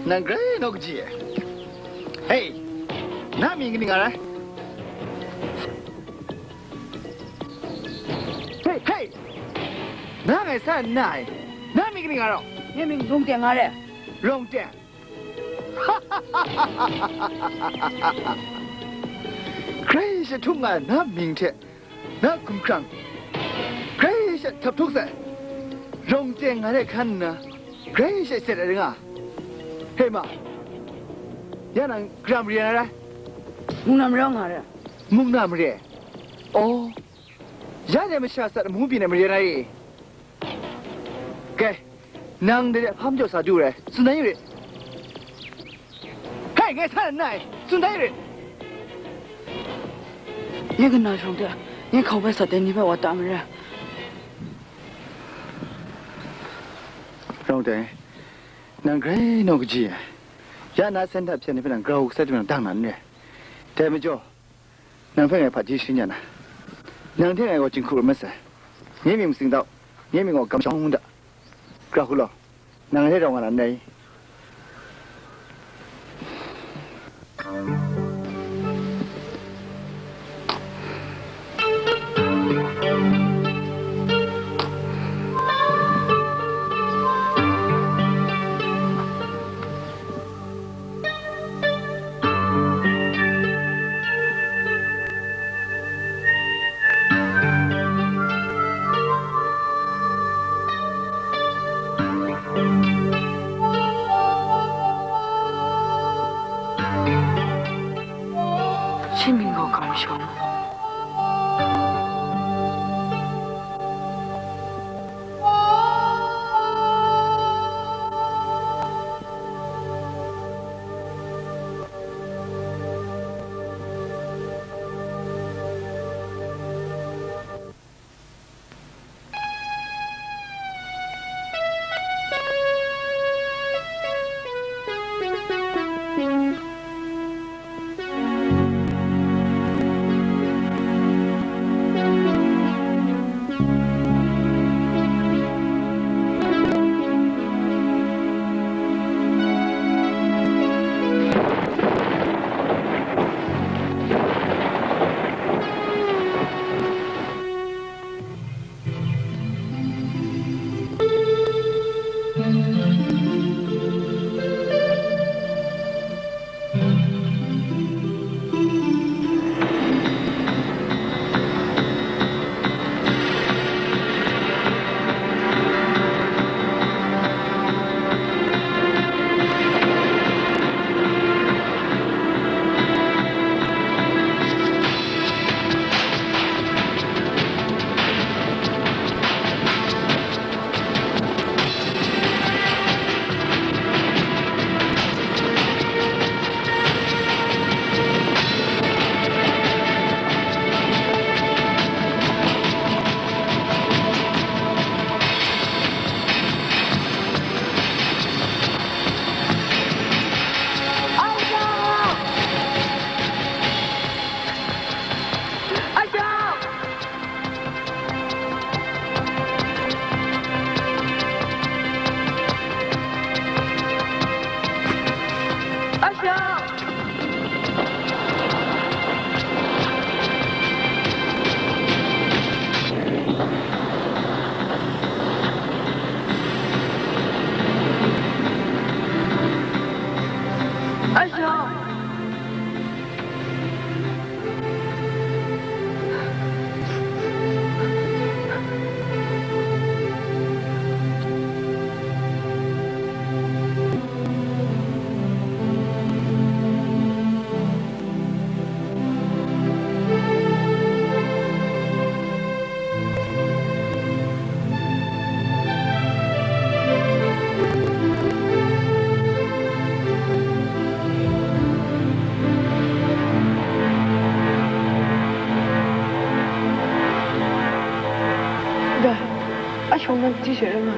那个那个姐，嘿，那名个哪来？嘿嘿，那个啥那？那名个哪来？你名龙店哪来？龙店。哈哈哈哈哈哈！谁是同啊？那名字，那公康，谁是ทับทุกข์龙店哪来看呢？谁是谁的人啊？嘿嘛，伢那干么人来？木那么人啊嘞？木那么人？哦，伢那么下山木边那么人来？给，男的他们叫啥主嘞？是哪一人？嘿，给他哪？是哪一人？你跟那兄弟，你靠边啥的？你别我当人。兄弟。那个那个姐，伢那身体偏的非常高，身体非常当然的，对没错。那份爱拍起新人呐，那天爱我辛苦了没事，你明听到，你明我感伤的，搞好了，那天让我来呢。清明我感伤。穷的这些人啊。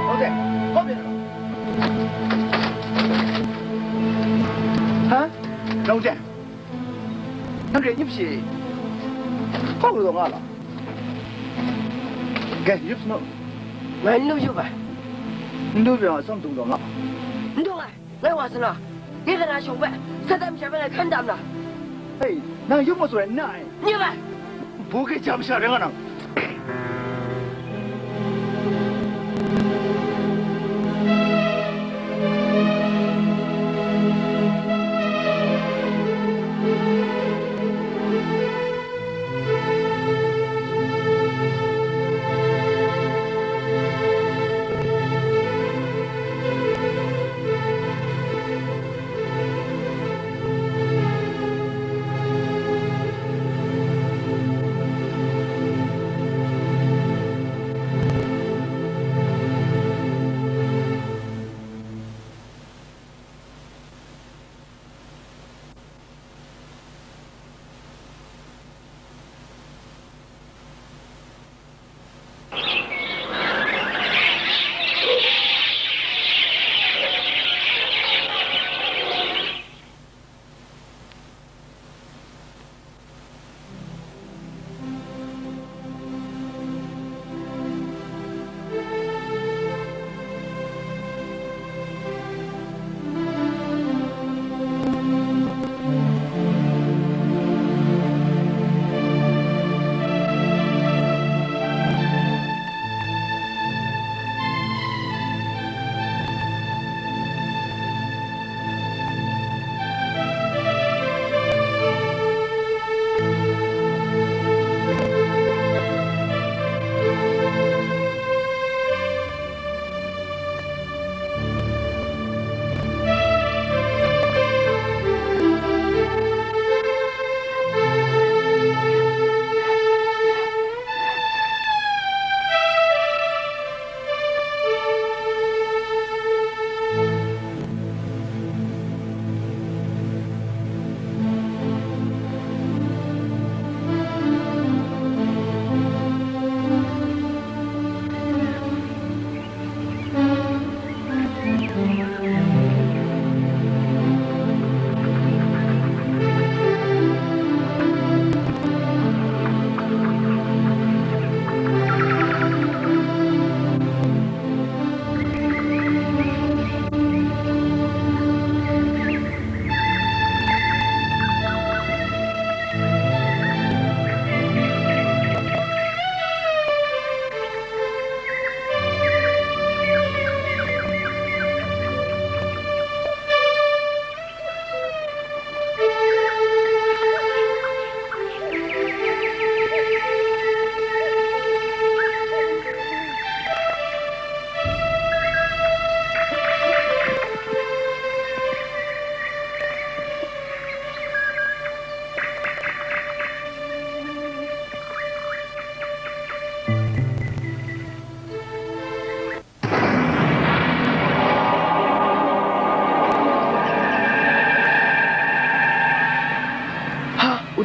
老弟，人入去，好不懂啊了。给入去喏，俺弄就呗，你那边上东东啊？你懂啊？俺话是了，你跟他兄弟，实在不下班来看咱们了。哎，那有么说人呢？你呗，不给讲不下人啊呢。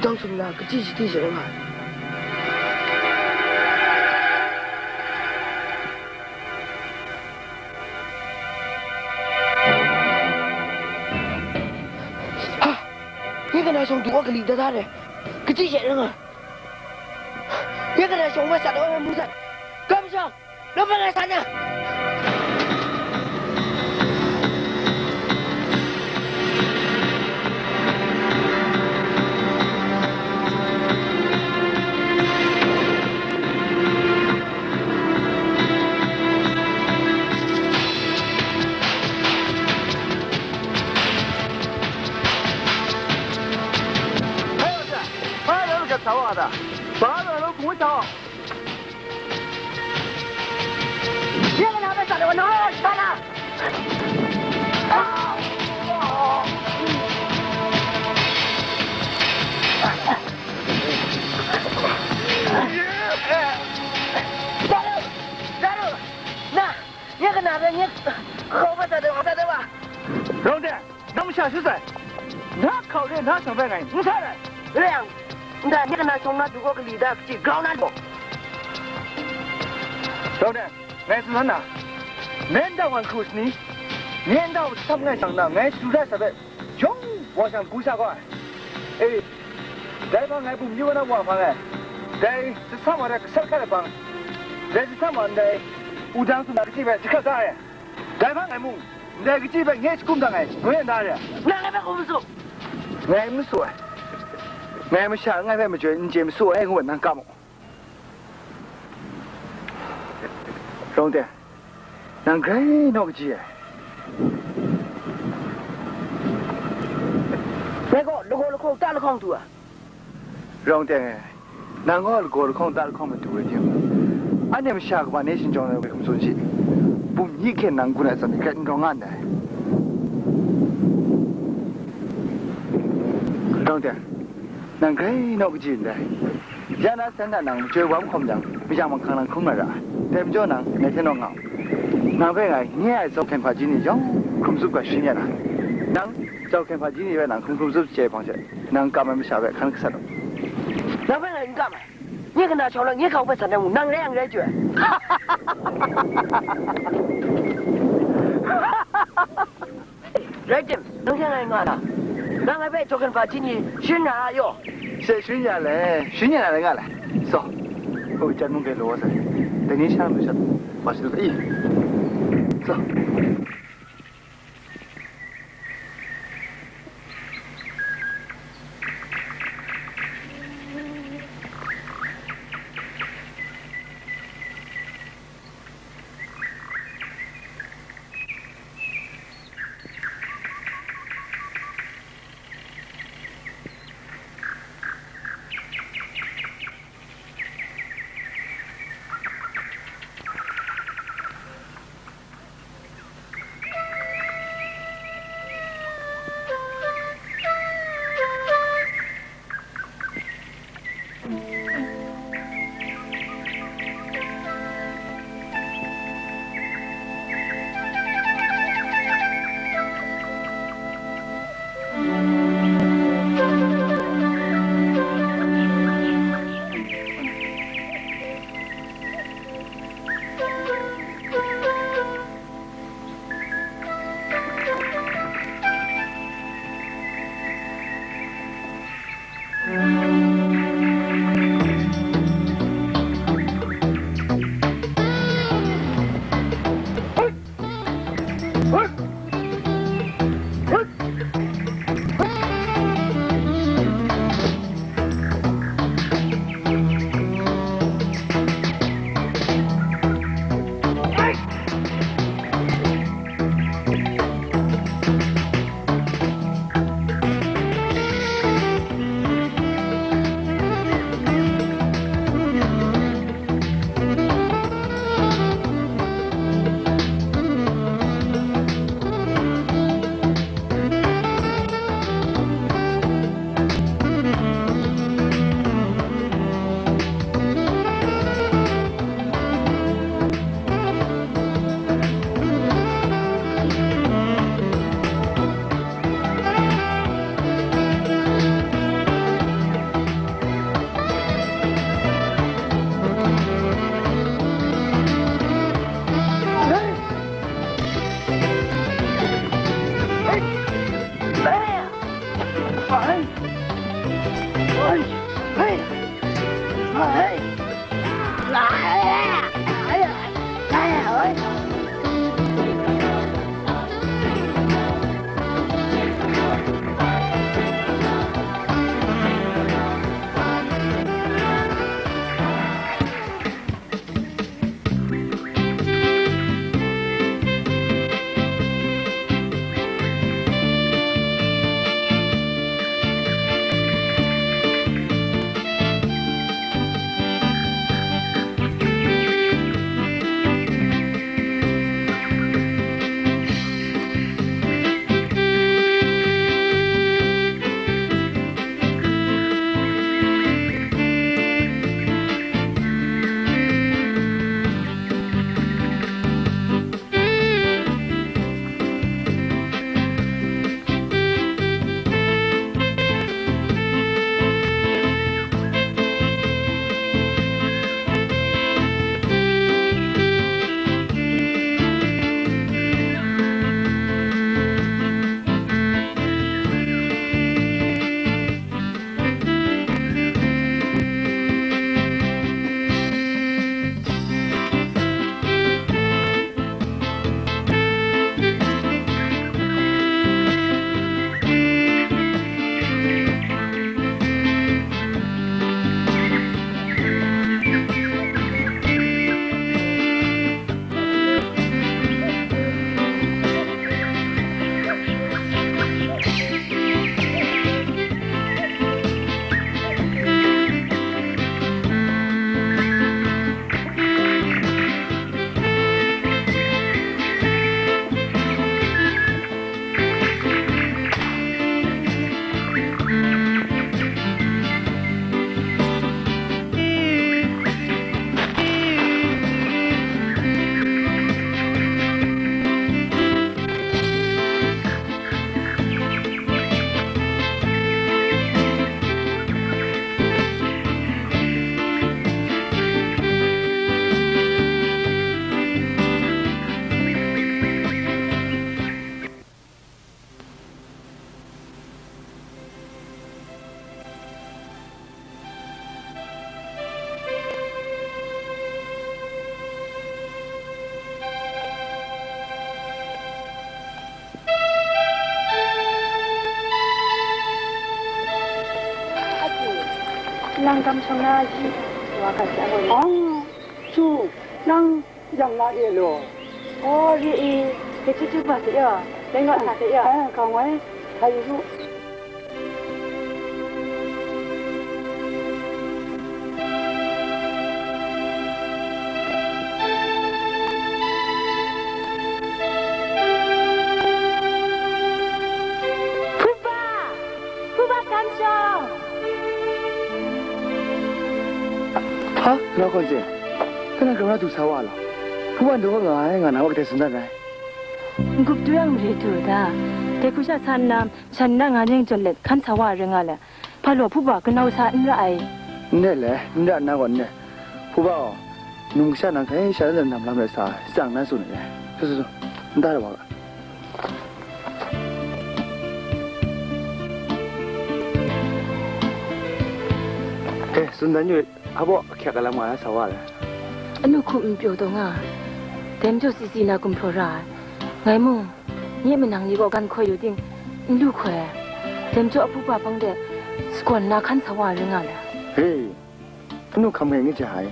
当初那个机器地人啊，你跟他兄弟我可离得他的，个机器人啊，你跟他兄弟杀到我们山，干不上，老板来杀呢。啥话的？把人都不找。别跟他们杀的我哪有杀呢？加油！那，你跟那个你好不杀的我杀的吧？兄弟，咱们下去噻。那靠人他上班干，不杀人。这样。你看，你跟他说，那如果个离得去高难度。兄弟，俺是人呐，俺当完口是你，俺当他们俺想的，俺住在这边，穷，我想顾下关。哎， đại方爱不你问那王方哎，在是什么的小开的方，在是什么的，乌江是那个基本是可啥的，大方爱木，那个基本也是共党哎，我也打的。那个别跟我们说，我们说，我们想我们觉得你这么说哎，我能干么？兄弟，能给那个鸡？那个那个打了空多啊。兄弟，那我那个打了空没多一点，俺们下个晚内心中的为什么说起？不，你看能过来怎么跟着俺的？兄弟，能给那个鸡的？现在现在能追我们空讲，不像我们可能空了的。แต่ไม่เจ้านังในเท่นองเงานางไปไงเนี่ยเจ้าแข่งพาจีนี่จ้องคุมสุกว่าชิ้นเนี่ยนะนางเจ้าแข่งพาจีนี่ไปนางคุมสุกเจ็บพังเจ็บนางกำมันไม่ชาไปขันกษัตริย์นางไปไง你干嘛你跟他吵了你靠不上的我能两个绝Right 能现在我了นางไปเจ้าแข่งพาจีนี่ชิ้น哪有是ชิ้นเนี่ยเลยชิ้นเนี่ยอะไรกันล่ะsoโอ้ยจันมึงแกรู้ว่าสิแต่นี่ฉันไม่ใช่มาสิลูกอี走เ lang kam chona ji wa ka sa ko chu nang yang la ye lo ri e ke chu ba se ya den ga sa se ya ka wai kai ru哈，老公子，跟那跟我读啥话了？不管多个爱，我拿我给孙子来。gup tu yang ri tu da te ku sha san na nga ning chol let khan sa wa renga la phalo phu ba knau sa in ra ai 那嘞，那那个呢？不吧，农下那开下人他们来啥，上南说的嘞。是，你打的吧？哎，孙子女，阿伯，看个来嘛啥话嘞？ anu khu mpyo to nga tem jo si si na kum phro ra ngai mu ye menang ni go gan khoi yu ding ndu khwe tem jo apu pa pang de skon na khan sa wa renga la 嘿，anu看没你家哎？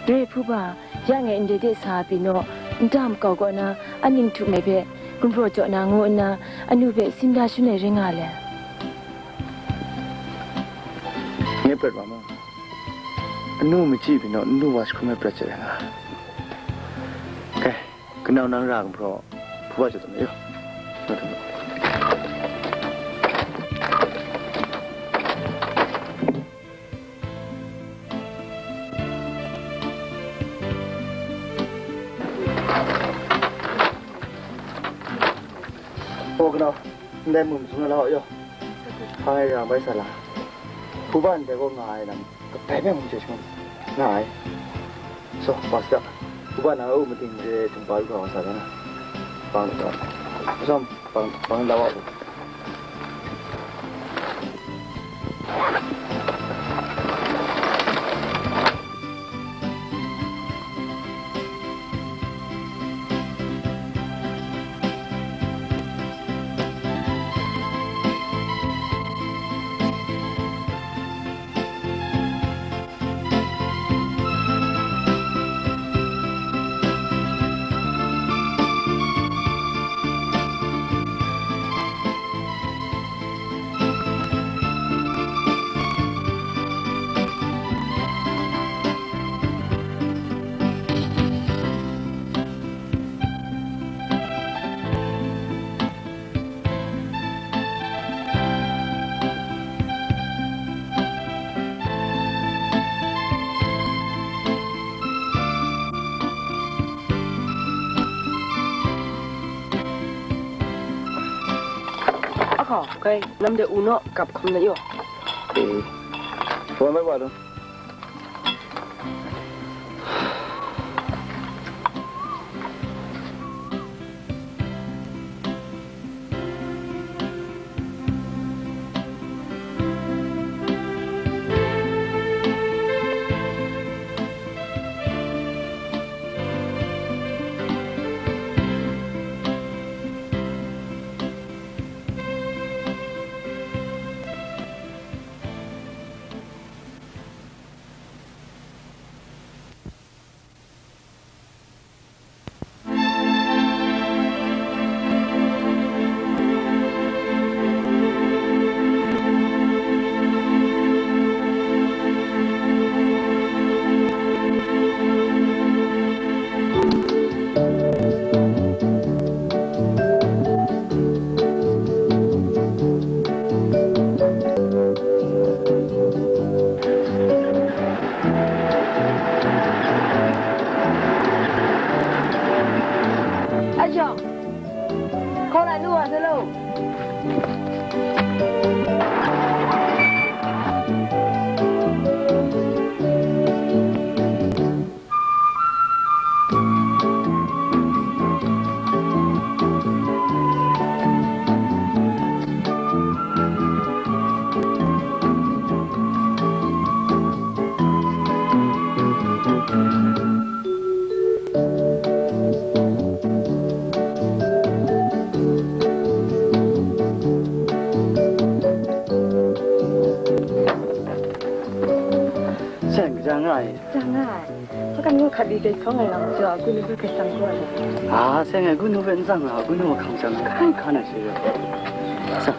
de phu ba ya nge inde de sa pi no ndam ko ko na aning thu me be kum phro jo na ngo na anu be sim da shu ne renga la 你别管嘛。 anu mesti bina anu was kau mepet je lah. Okay, kenal nang rang pro, buat je tu ni yo. Oh kenal, ni mum semua lah yo. Hai yang baik salah. Bukan dia kau ngai nam. Cái bé không chơi chung, này, so basta, bukan aku mesti jumpa juga orang sana, bang, so bang lawak. Cái năm đệ u nó cặp không lấy rồi. Phone mấy bạn đâu? nga. Saka nung kabi ke song lang jo aku ni ke sang ko la. 아, 생애 그 누벤 상아, 그 누가 강장 칸 칸에 지요. 자.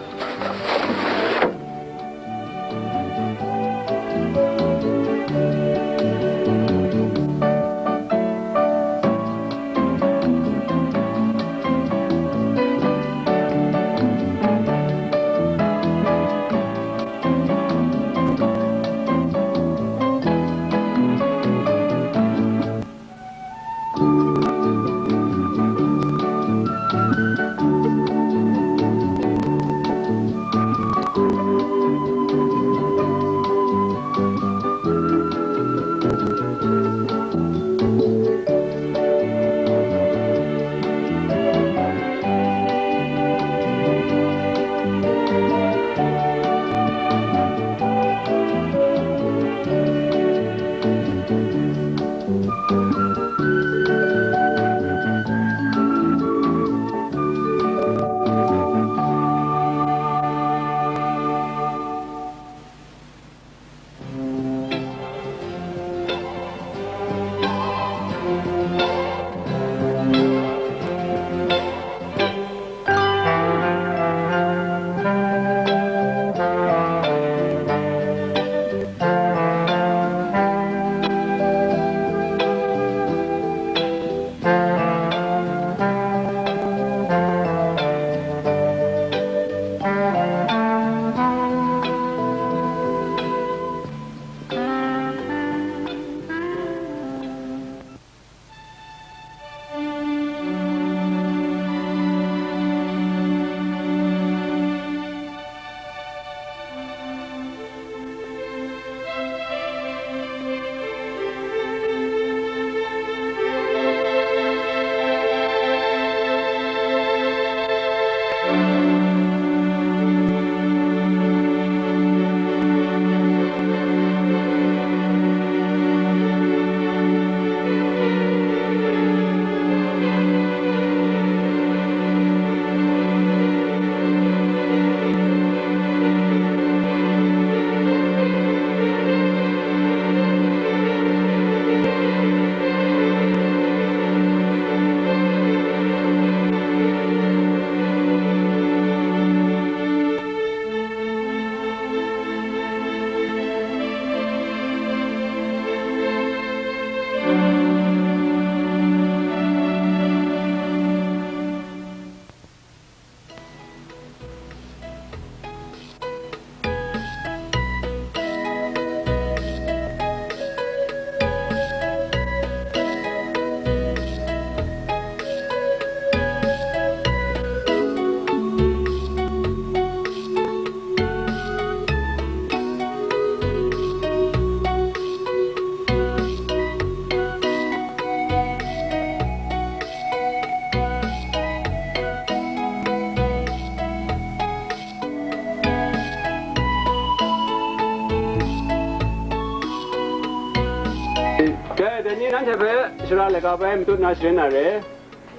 nan tepe sura lega ba mtu na shena re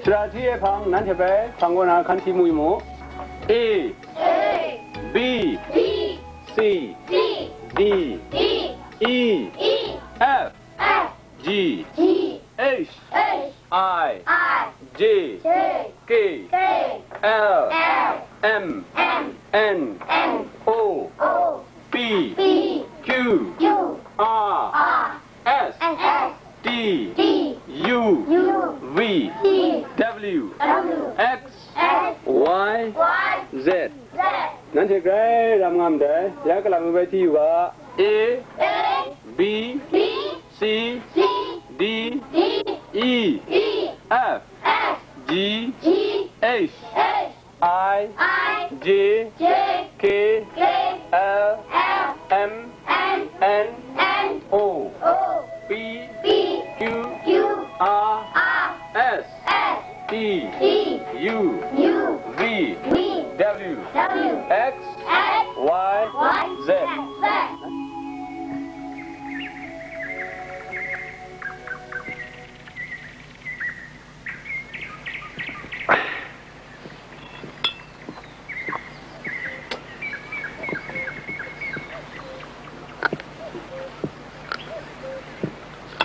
sura thie phang nan tepe phangona khan thi mui mo A B C D E F G H I J K L M N O P Q R S T U V W X Y Z นั่นที่ใครรำงามได้แล้วก็รำไปที่ว่า A B C D E F G H I J K L M N O P Q R S T U V W X Y Z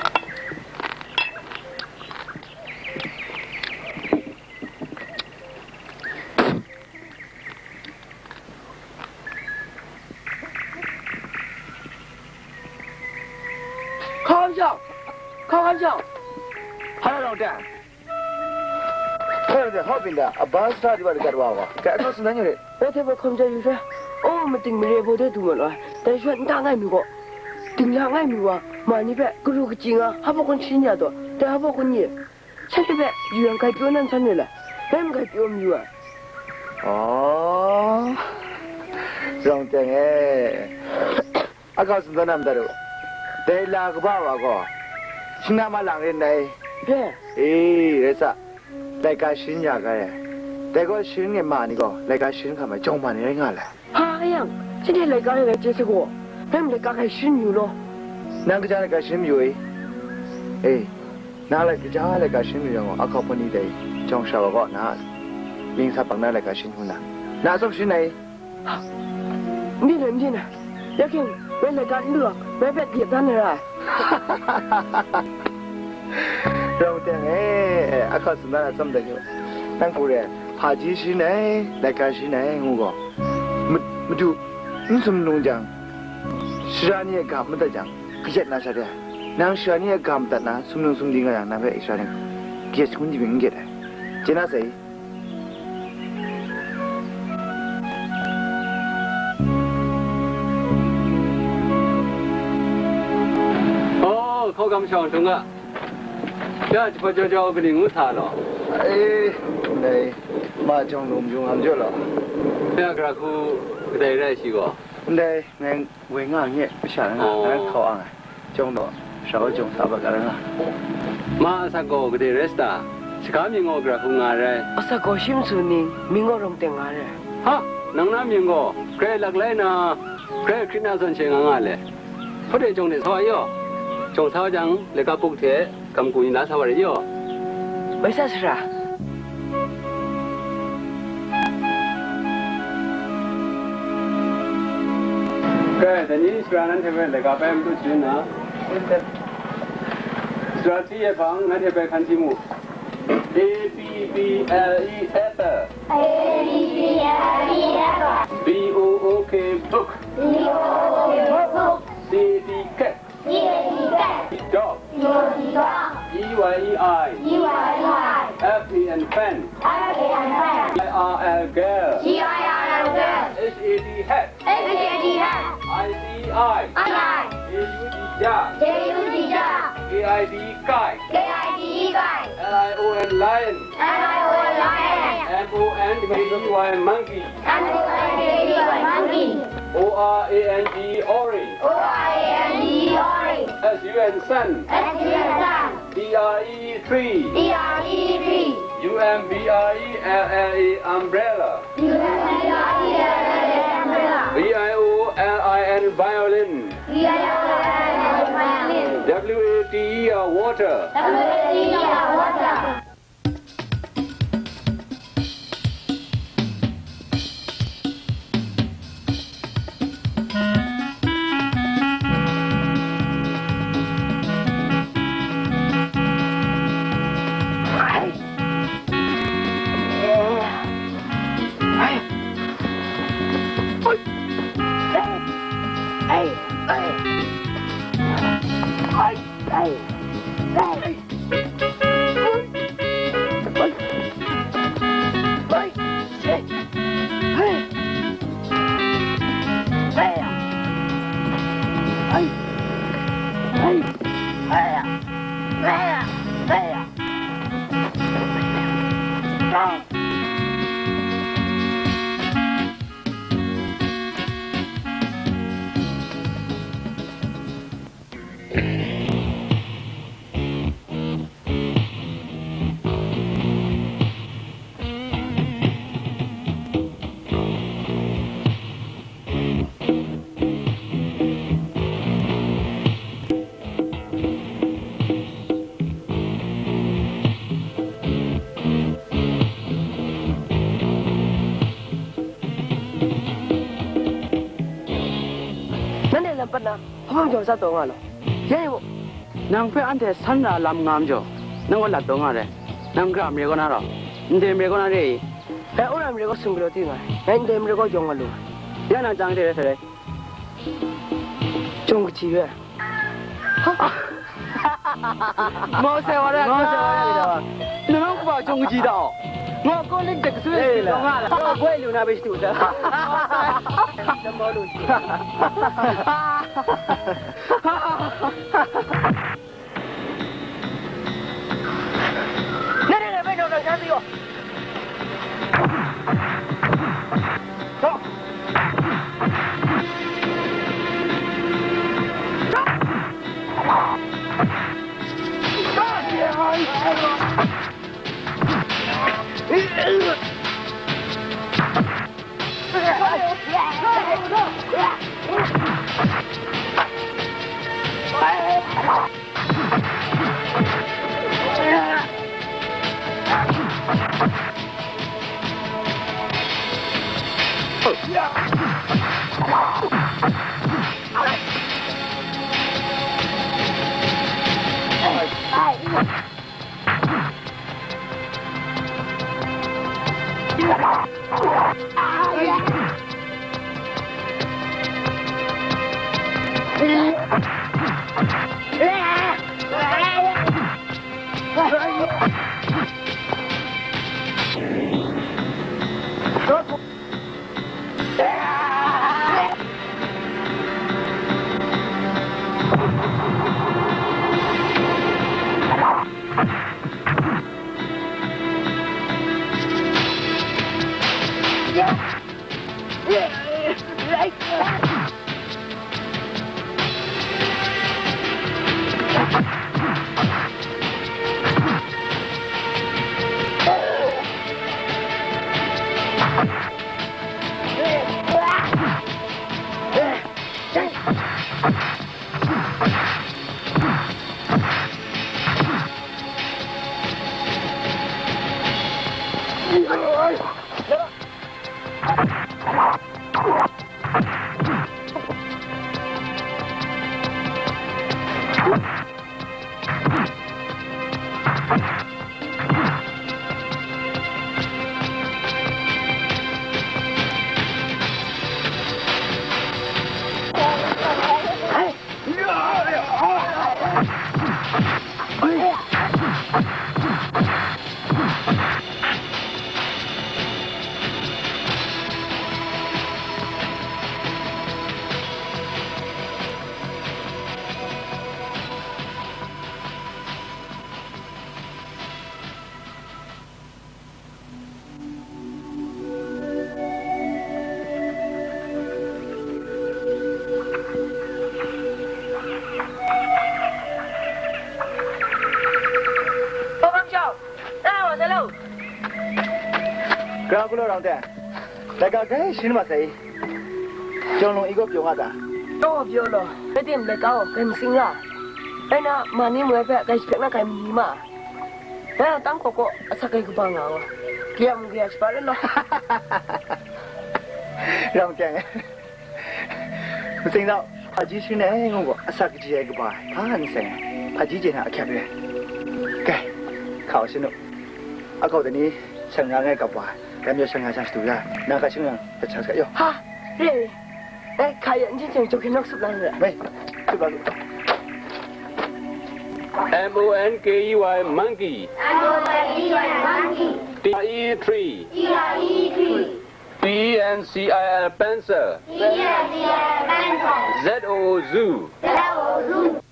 เ 그런데 허빈다. 아바스타디 바리 가르와와. 그래서 나녀래. 어떻게 검자유래? 뭐띵 미래 보대 두면但是你大爱米过，顶两爱米过，嘛你别个如个金啊，还不跟吃年多，但还不跟你，现在别原该表难产的了，原该表米啊。哦，让正诶，啊，告诉咱们的喽，在哪个爸爸个，是那么两人来，对，诶，那啥，来个新家个耶，来个新的嘛，那个来个新个嘛，中嘛人家来。哈样，今天来个来接这个，咱们来个开新牛咯。那个家来个新牛诶，诶，那来个家来个新牛哦，啊，靠不你的，中小个那。明察帮那来个新婚呐，哪种新嘞？你认真啊？要看为来个乐，为别别单的啦。让点哎，啊，可是那怎么的就，咱过来爬起新嘞，来个新嘞，我讲，没就，你什么弄讲？是啊，你也干不得讲，可是那啥的，那是啊，你也干不得那，什么弄个样，那边啥的，给村里面给的，接那谁？好咁上中啊！呀，就叫个零五茶咯。哎，你马上弄中很久了。呀，个库个在来是个。你俺为俺嘢不晓得啊，俺考啊，中了少中300个人啊。马上个个在来是哒，是讲明我个库伢嘞。我说个心思呢，明我弄定伢嘞。哈，能那明我，个落来呢，个去那算钱伢嘞，不得中的错哟。中草将那个补贴，咁贵拿啥玩意哟？为啥事啊？个，等你虽然那边那个摆不出去呢，虽然第一方那边看题目 ，A B B L E apple，A B B L E apple，B O O K book，B O O K book，C D cat。Dog. E Y E I. F E N fan. I R L girl. H A D hat. I C I. J U D jar. K I D kite. L I O N lion. M O N K Y monkey. O R A N G orange. S U N sun. D R E tree. U M B R E L L A umbrella. V I O L I N violin. W A T E water. Không cho sao tông à lo, vậy bộ. Nang phải ăn thế sẵn là làm ngam cho, nang có lát tông à đấy, nang cái làm gì con nào đó, anh em con nào đấy, cái ông làm gì có sung được tiếng à, anh em có dùng à luôn. vậy nang chẳng thế đấy, dùng cái gì vậy? 冇事我咧，你们不中知道，我讲你这个是讲啊，我不会留那边住的。怎么录？那你来别找找啥子哟？走。Kau kalau orang dah, dah kau sini masih, jangan ikut piawat dah. Đâu biết rồi, cái tiền này cao, cái sinh à, cái na mà ni mới phải cái chuyện na cái mì mà, cái na tăng koko, sao cái bang à, kiam kia phải lo. Orang dah, sinh đâu, Haji sini ni ngô, sao cái gì cái bang, anh sinh, Haji je nak kaya dia, cái, kau sini, aku tadi ni sengaja ngay cái bang. Kami sengaja sang setulah. Nak kasih orang tercakap sekali. Ha, ni, kaya ni jangan jokin nak sebelah ni. Baik, sebelah tu. MONKEY monkey. MONKEY monkey. TRE tree. TRE tree. PENCIL pencil. PENCIL pencil. ZOO zoo. ZOO zoo.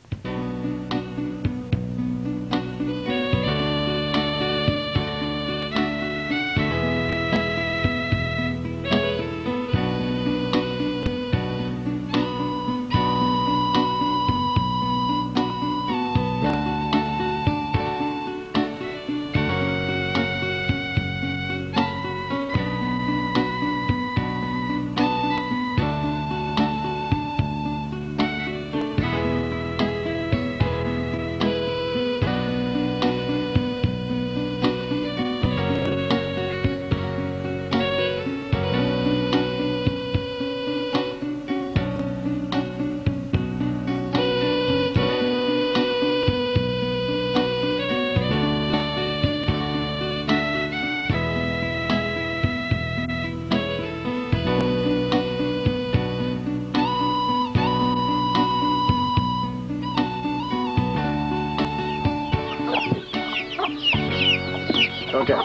老郑，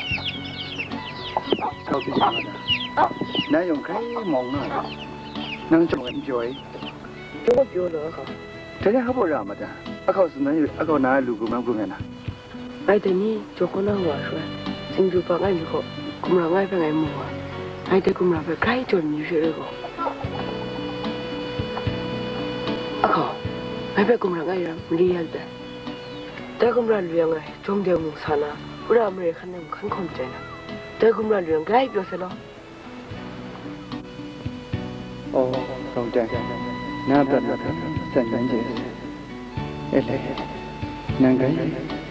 老弟讲的，那用开忙啊，能做很久哎。这个表了哈。这家好不让嘛的，阿靠是那有阿靠拿路过蛮过面呐。哎，等你就可能我说，真就把俺以后，工人爱不爱摸啊？哎，这工人不该做你说这个。阿靠，哎，别工人爱人不理解的。แต่กุมรันเรื่องไงจมเดียวมุสานะอุราไม่ขันนึงขันคมใจนะแต่กุมรันเรื่องไงเปียวเสร็จแล้วโอ้ตรงใจน่าเปิดสัญญาณเจเอ๊ะนั่งไง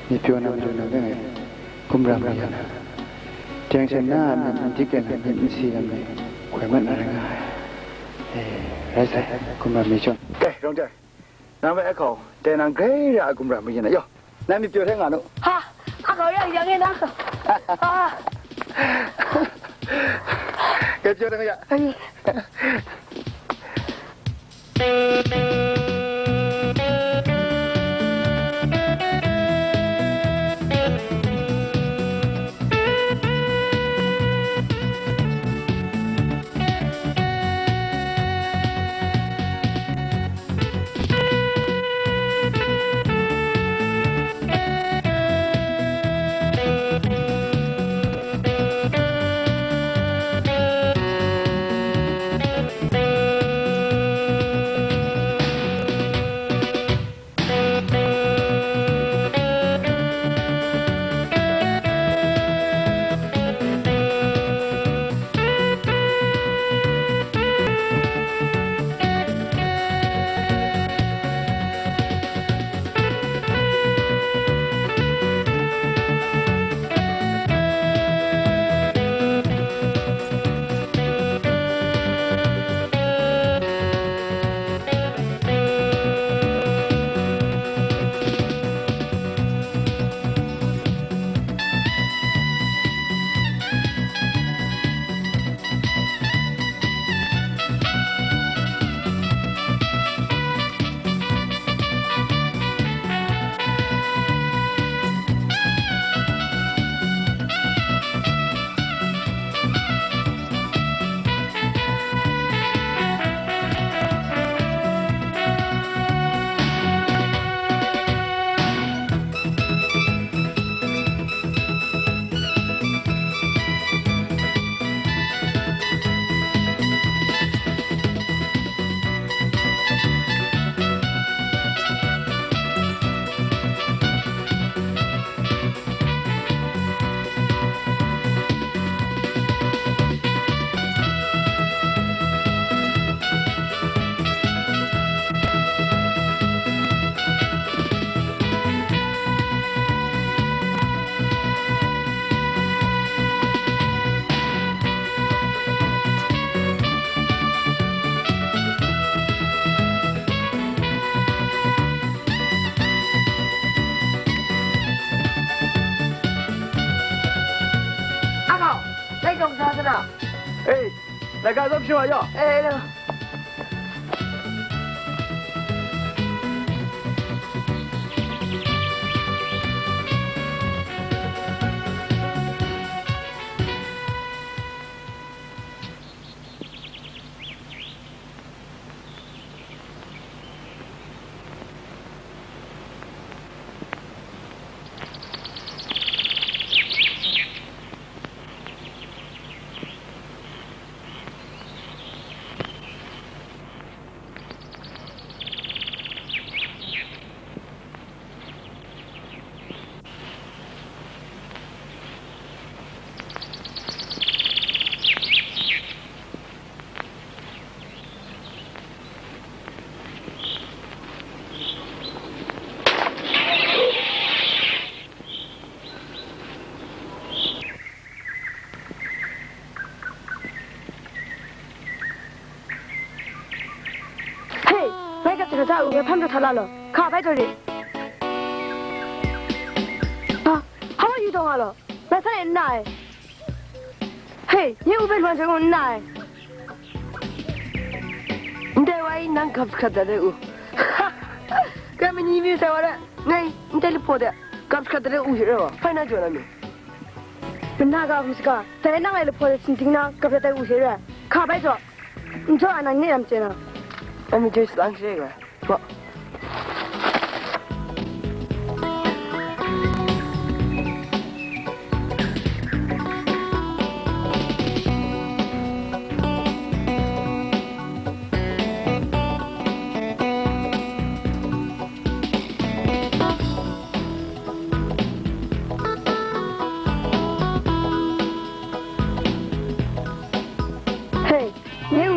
มีเปียวน้ำดูนั่งไงกุมรันไม่ยันแจงเส้นหน้ามันที่เกิดเป็นอินทรีย์กันไหมแขวนมันอะไรไงไรใส่กุมรันไม่ชนเอ๊ะตรงใจน้ำไปเขาแต่นางไงอะกุมรันไม่ยันนะย่อนั่นมีเปียวแท่งอ่ะนุฮะอาเขายังไงนะเก็บเปียวแท่งอ่ะ来干什么玩意儿？哎，那个。这在我给攀着他来了，卡在这里。啊，好运动了，来他来拿。嘿，你有被乱成我拿。你在外能看不看得了？哈哈，咱们你别说了，哎，你在里跑的，看不看得了？我说了，反正就那么。เป็นน่ากับมุสกาแต่นั่งไอ้ลูกพ่อจริงๆนะกับแต่อุเสรีข้าไปจ่อจ่ออันนั้นเนี่ยจริงนะไอ้ไม่ช่วยสังเกตเลยว่า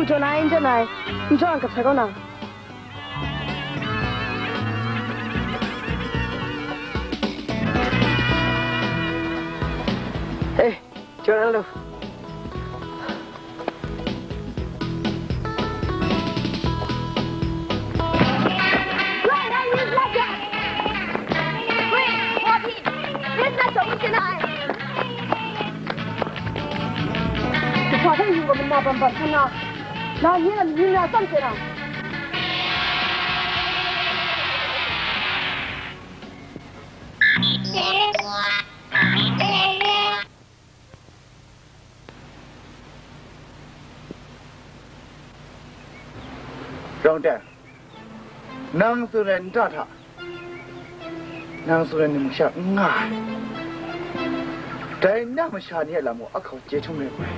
做哪样就哪，你做个才够呢。哎，叫人了。我看你我们那帮把看呐。那你俩上去了？让的，能是人找他，能是人你们想爱，在那么下年了，我阿口接触没关。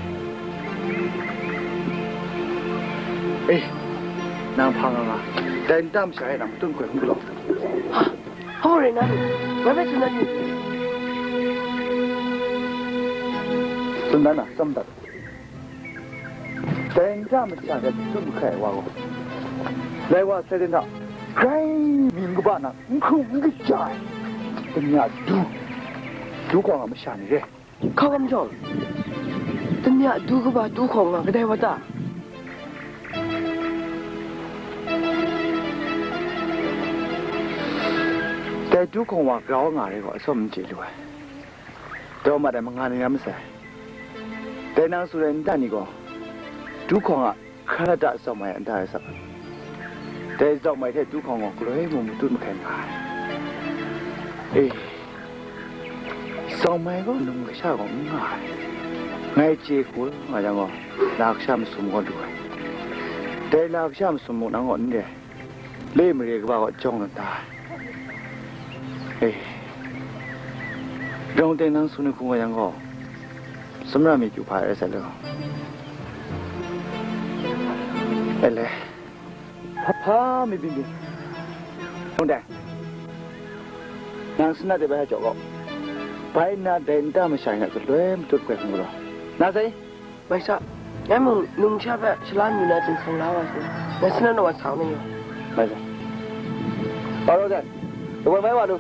哎，能胖啊！在那么下年，我顿鬼不了。啊，好人啊！我没听到你。真的呢，怎么的？在那么下年，顿开哇哦！来我这里呢，该明个吧呢，你可不个家，人家都光我们下年人。靠咁重，人家都个吧都狂啊，个带我打。แต่ทุกคนว่าเรางานเลยก็สมจริงด้วยแต่ว่ามาได้มางานนี้ไม่ใช่แต่นางสุรินทร์นี่ก็ทุกคนอ่ะขนาดสมัยอันใดสักแต่สมัยที่ทุกคนก็เลยมุ่งตุ้นมาแข่งขันสมัยก็นุ่งกระชากของง่ายไงเจ้ากูอะไรอย่างก็ลักษณะสมกันด้วยแต่ลักษณะสมกันนั่งก่อนเนี่ยเล่ไม่เรียกว่าก็จ้องกันตายเราแต่นั่งสุนัขคุ้งยังก็สำหรับมีอยู่ภายในเสร็จแล้วเลยพ่อไม่บินบินตรงไหนนั่งสุนัขเดี๋ยวไปให้จบก็ไปน่าเดินตามไม่ใช่เนี่ยก็เลยมันจุดเกิดของเราน่าสิไม่ใช่งั้นมึงนุ่งชาแบบฉลาดอยู่นะจนส่งแล้วอ่ะสิงั้นสุนัขนอนสาวไม่อยู่ไม่ใช่ต่อเราเดินดูไปไหมวะดู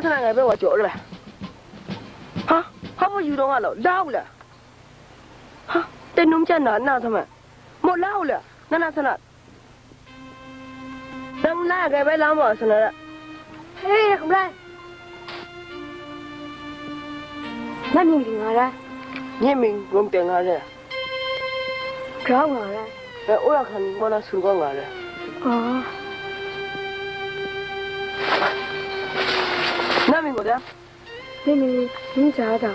那个被我叫了，哈，还不有动啊了，老了，哈，在农家那他们，没老了，那是哪？那个被老毛是哪？嘿，không đây，那你听哪来？你们弄点哪来？找哪来？我要看我那水果哪来？哦。那民国的？那你家的，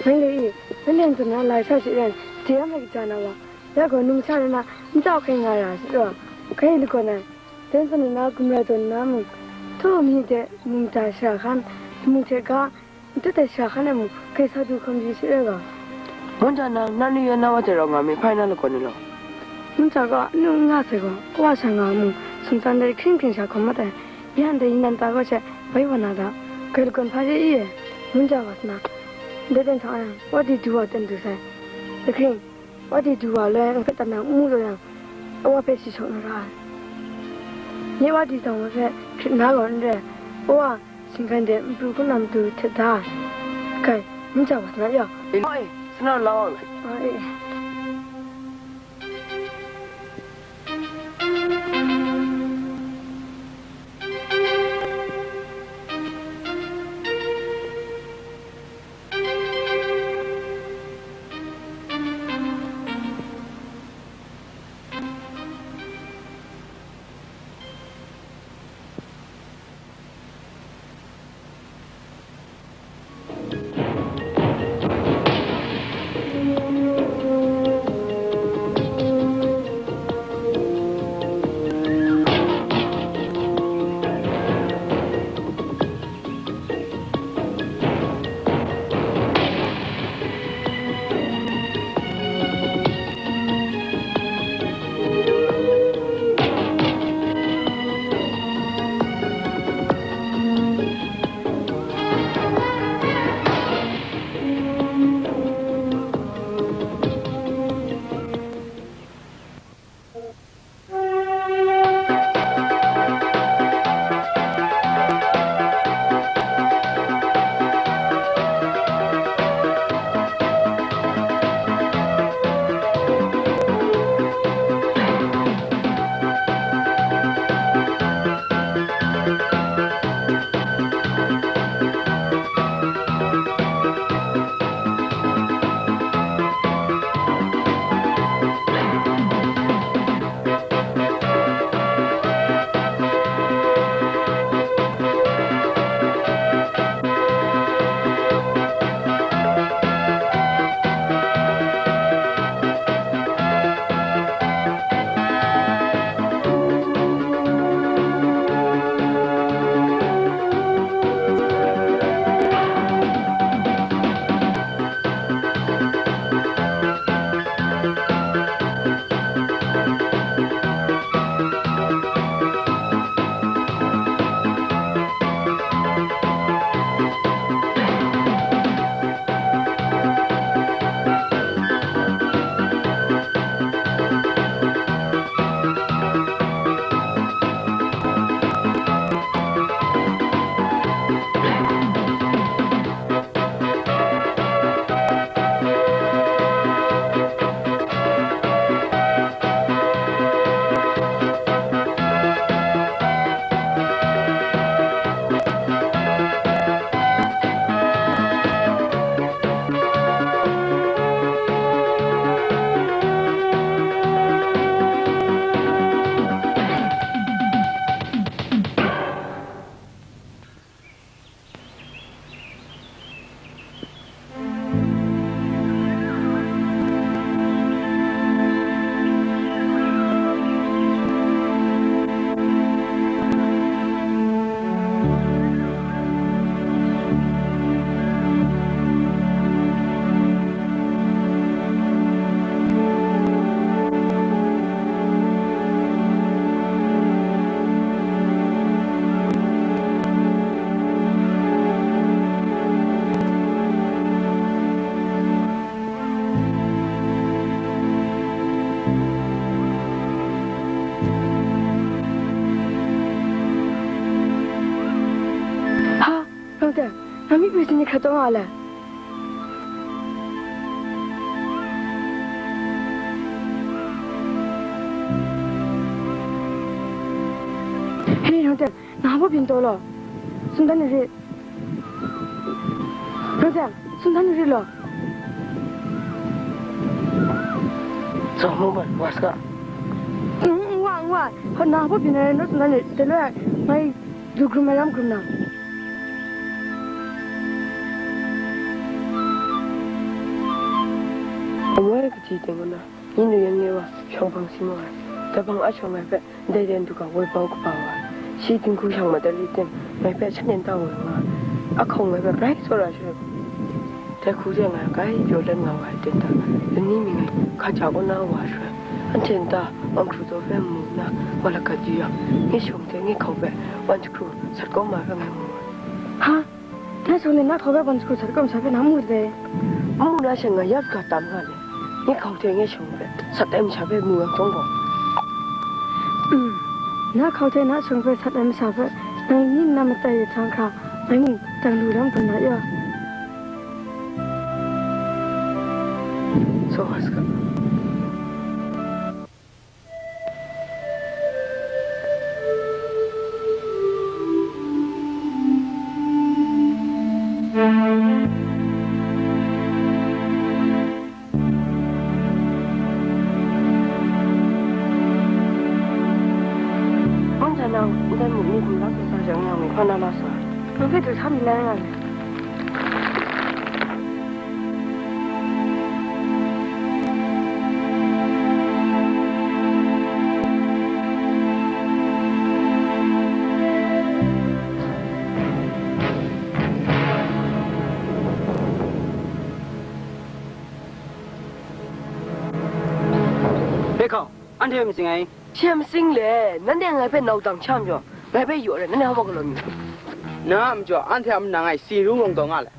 那连怎么来少些人，这样没家那哇，那个农村人呐，你早看俺呀是吧？看那个呢，但是那古来的那么，都没得农家小孩，农家家，都在小孩那么，开啥都看不起那个。农家那女人那我这让俺们拍那个过来了。农家个，农家这个，我想俺们送上的肯定下看不得，一样的一难打过去，不要拿到，可是跟发现一样，人家话是哪？那点长呀，我的主要等住噻，你看，我的主要嘞，我等到木头样，我别去冲了啥？你我的上我说去哪个人的，我新看的不可能都吃他，看人家话是哪样？哎，是哪老了？哎。Nami biasanya kata ngala. Hei, nanti, nama pintu lo. Sundan ni. Nanti, sundan ni lo. Semua man, waska. Wah, nama pintu ni sundan ni. Terus, mai dugru malam kuna. Awak kecil tengok na, ini yang ni wah, syambang semua. Tapi asal mereka dari tu kau bawa ke bawah. Si tinggu yang macam itu, mereka cenderung tahu lah. Aku mereka berani solat je. Tapi kucing mereka kaya jualan ngawal tenda. Ini mingai kacau nak wajar. Antenda, orang tu faham na, ว่าละกันดีอ่ะนี่ชงเธอนี่เขาแบบวันจะครูสัตว์ก็มาก็ไงมึงฮะถ้าชวนเนี่ยนักเขาแบบวันสกุลสัตว์ก็มาเป็นน้ำมูดเลยมูน่าเชงไงยัดกัดตามกันเลยนี่เขาเธอนี่ชงแบบสัตว์เอ็มชาแบบมือจงบอกนักเขาเธอนักชงไปสัตว์เอ็มชาแบบนางนี่นำมาแต่ทางเขาไอ้มึงจังดูดำตัวนั้นอ่ะโซ่ฮัสกันมันก็จะทำแล้ว别靠，俺这没事哎。欠薪嘞，那两个被脑当抢着，那被有人，那两个个人。那唔叫，俺听俺那个西路弄到俺了。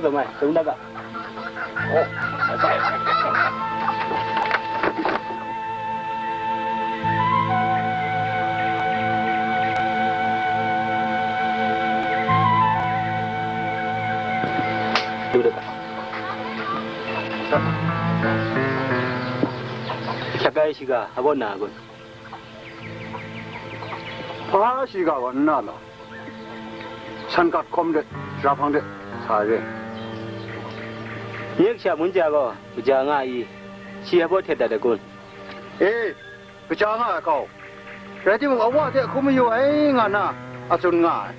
怎么？怎么那个？哦，对的。下个时间还不哪个？他时间我哪了？山卡空的，沙方的，差的。你下门家个不讲阿姨，是还不贴的个？哎，不讲阿个，这地方我这可没有哎，俺呐，阿尊俺。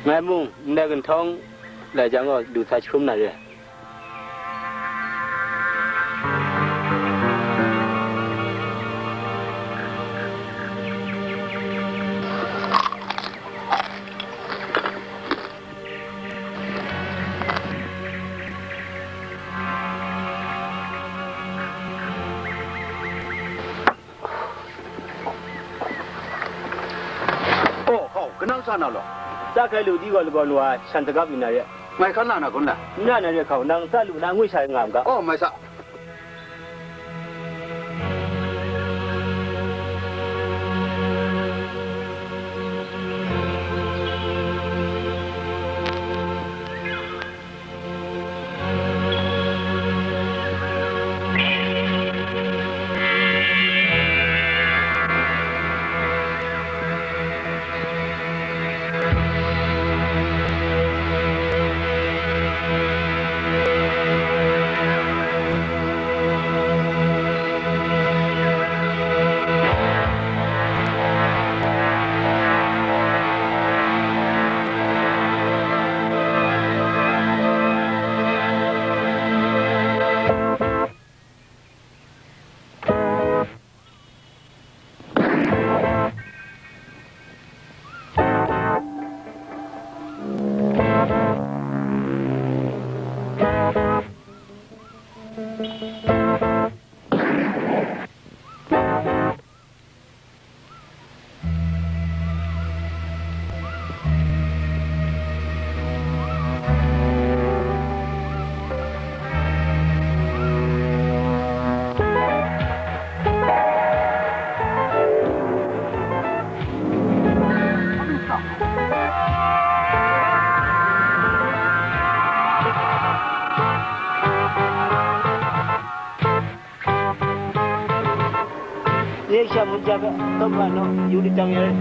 Ngày mùng nay gần thong lại chẳng có đủ sai chum này rồi. Cái nào sao nào lo? Sa cái lũ đi gọi là lúa sản xuất cái này. Mày khán nào con là? Nhà này khẩu năng sa lũ năng nguy sai ngàm cả. Mày sao? Ye siya mo jaga tamba no yuri tang yare.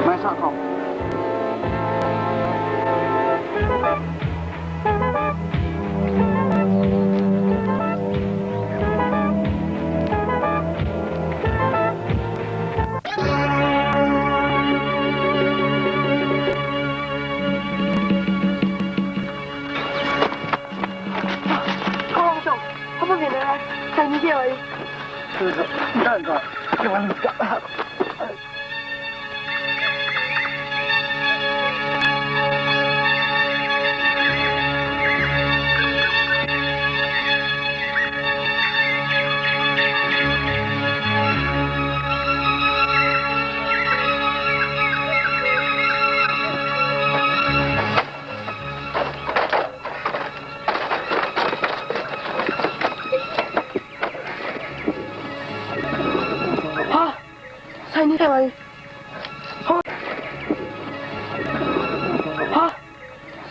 Mày sao không? Apa benda? Saya ni dia. Jangan kau. Jangan kau. Saya ni saya.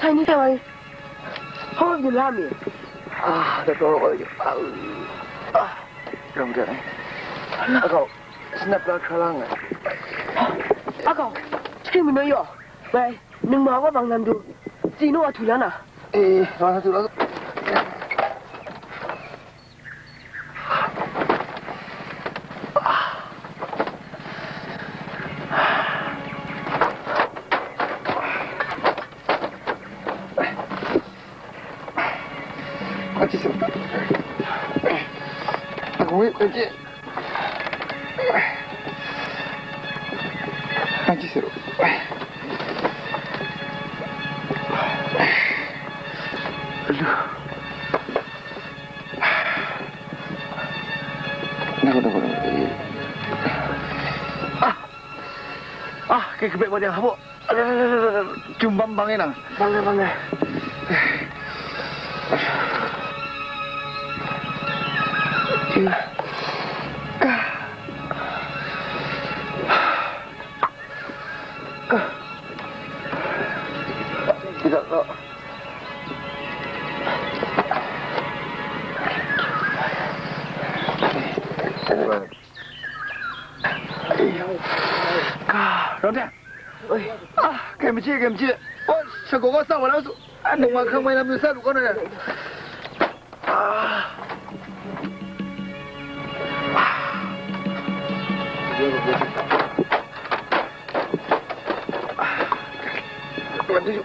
Saya ni saya. Hoi di lami. Dah tahu kau je. Jom je. Kau snap lah kalang. Kau, cakap mana yo? Baik, neng mahu bang nandu. Sino aturan ah? Mana tu lah? Aku ni Nanti seru. Aduh. Nak. Kayak kebek pada apa? Cumbang bangin nang. Bangin. Tidak tahu. Rondang. Kemci. Oh, sekolah sama lah tu. Anu makan main ambil satu kan ada. tu.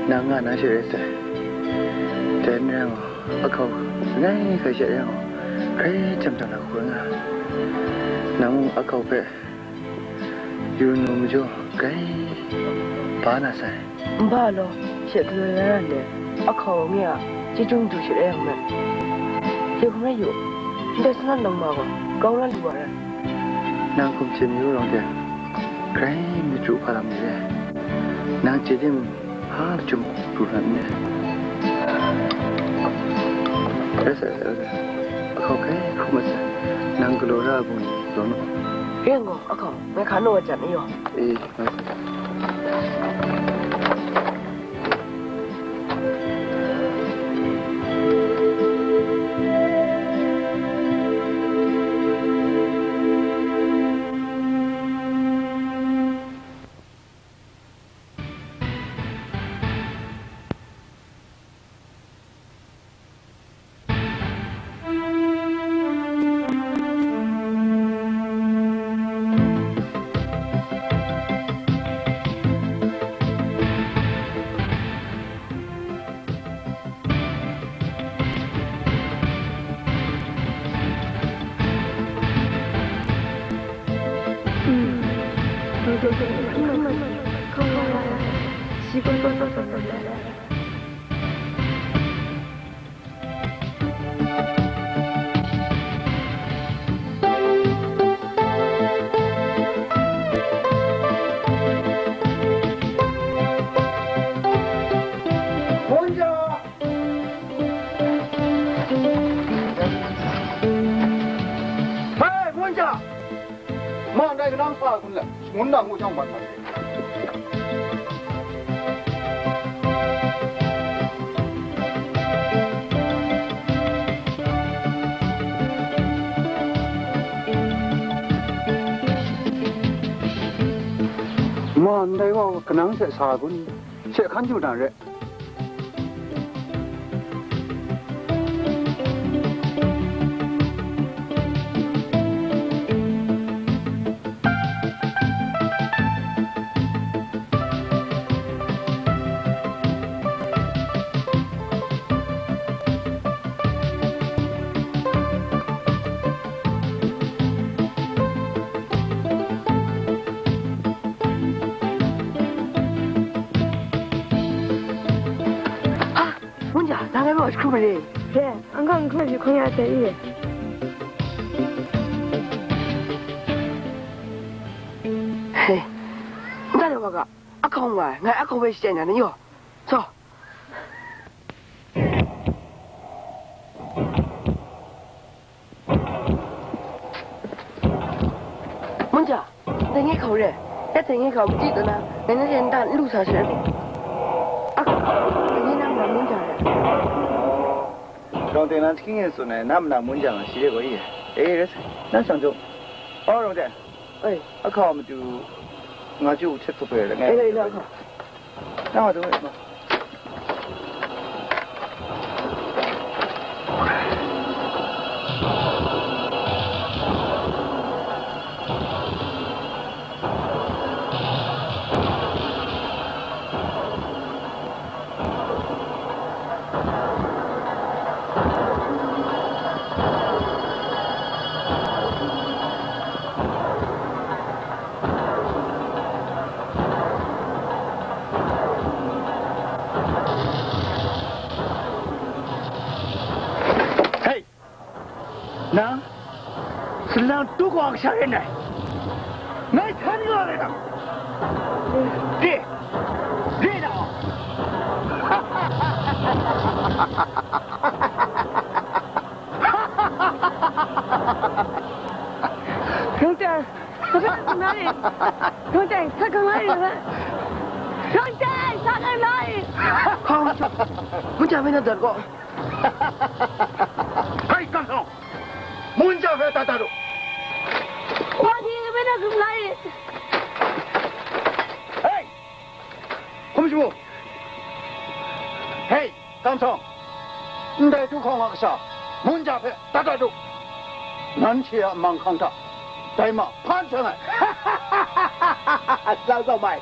Nanga na sirete. Tenang, aku ngai kerja yang, kai jam jam nak kurang. Namun aku pe, yunum jo kai panas. Mbalo, siapa tu yang ni? Aku ni ah, cium tu siapa yang ni? Siapa mana you? Dah senang dong bawa, kau nak luar. Nang kum cium you orang dia, kai mencuci palam dia. Nang cium hal cuma turannya. Rasa, aku kai kumas nang gelora pun dono. Kengo, aku, mereka nak macam ni yo. Undang ujang bantal. Mandai kau kenang saya sagun, saya kan juga nak. Kau boleh? Ya, angkat kau juga kau yang ada ini. Hei, dah ada apa? Aku mau, ngai aku boleh siapa ni yo? So. Munja, 等你考嘞，要等你考不记得呢，人家人大路上学的。啊，你那么能讲嘞？让电脑听见说呢，那么那门讲啊，系列可以。哎，那上周，哦，让电，哎，我靠，我们就我就吃足饭了，哎，那个，那我都会嘛。那，是让都光下人来，俺看过来了，对，对的，哈哈哈哈哈哈！兄弟，这是哪里？兄弟，他干嘛去了？兄弟，他干嘛去？好，我家没那得过。嘿，干什么？门家还打路。我听没那干嘛去？嘿，我们说，嘿，干什么？你在都看我个啥？门家还打路，南去啊忙看他，对嘛？攀上来，哈哈哈哈哈哈！老早买，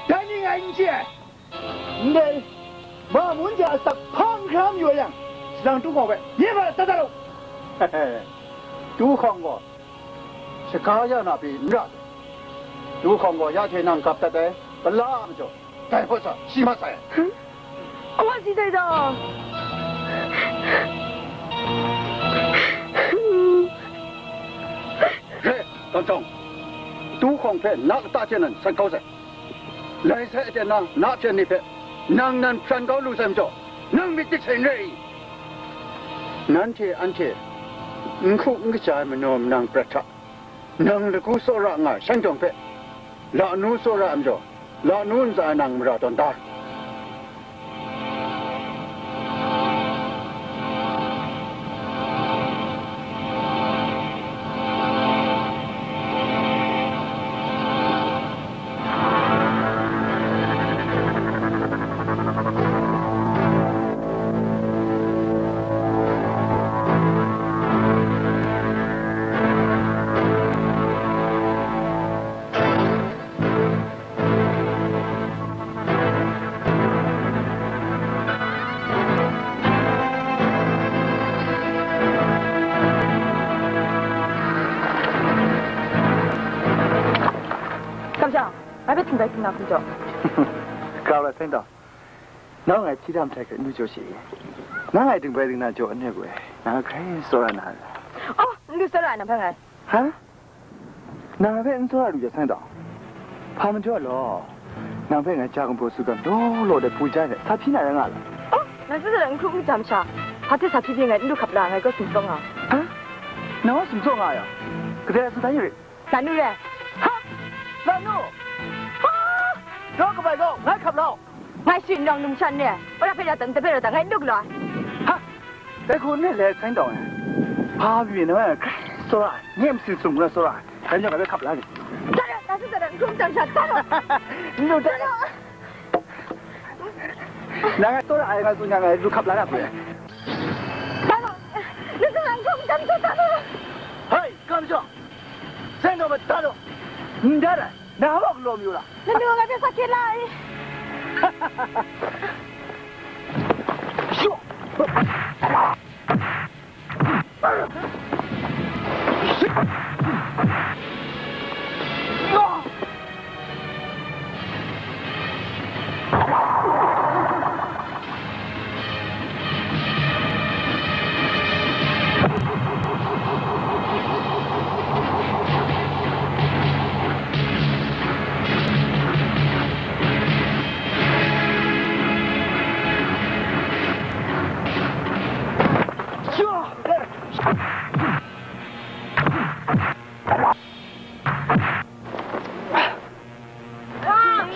但你爱你姐，你得把门家杀攀上月亮，让都看呗，也把打路，嘿嘿。都看过，是家家那边唔得，都看过也才能夹得的，不拉唔着，再或者起码噻。我是对的。嘿，当中，都看片那个大件人三高噻，来噻一件呢，那件那片，能能山高路上着，能没得成人，难题安题。Engkau ngejai menom nang prata, nang leku sorak ngai sang jongpe, la nu sorak amjo, la nun zai nang meraton dah.在听到工作。搞了听到，那我其他唔睇嘅，你就是，那我定不定那做呢个，那可以说了那了。哦，你说了那朋友？哈？那边做了就听到，他们做了，那边我家公婆是个老的ผู้ใจ嘅，他偏哪人啊？哦，那是人哭จำชา他这啥批评嘅，你都ขับหลังไงก็สิงส่งอ่ะ啊？那我สิงส่ง啊呀？可是是哪有人？哪有人？哈？哪有？รอกับไปก็งั้นขับเราไงสิน้องนุ่มฉันเนี่ยเวลาไปเราตั้งแต่ไปเราตั้งให้ลุกเลยฮะแต่คุณนี่แหละสังดองพาวิ่งนะโซล่าเนี่ยมันสุ่มๆนะโซล่าฉันจะไปขับแล้วนี่ได้แล้วแต่สุดท้ายคุณจำฉันได้แล้วนี่ดูได้แล้วนั่งโซล่าไอ้ก็สุญญาไงดูขับแล้วนะเพื่อนได้แล้วนี่คือหลังคุณจำฉันได้แล้วเฮ้ยกำจังสังดองมาได้แล้วนี่ได้แล้วน้าบอกลมอยู่ล่ะนั่นดูไงเป็นสักกี่ไล่ชั่ว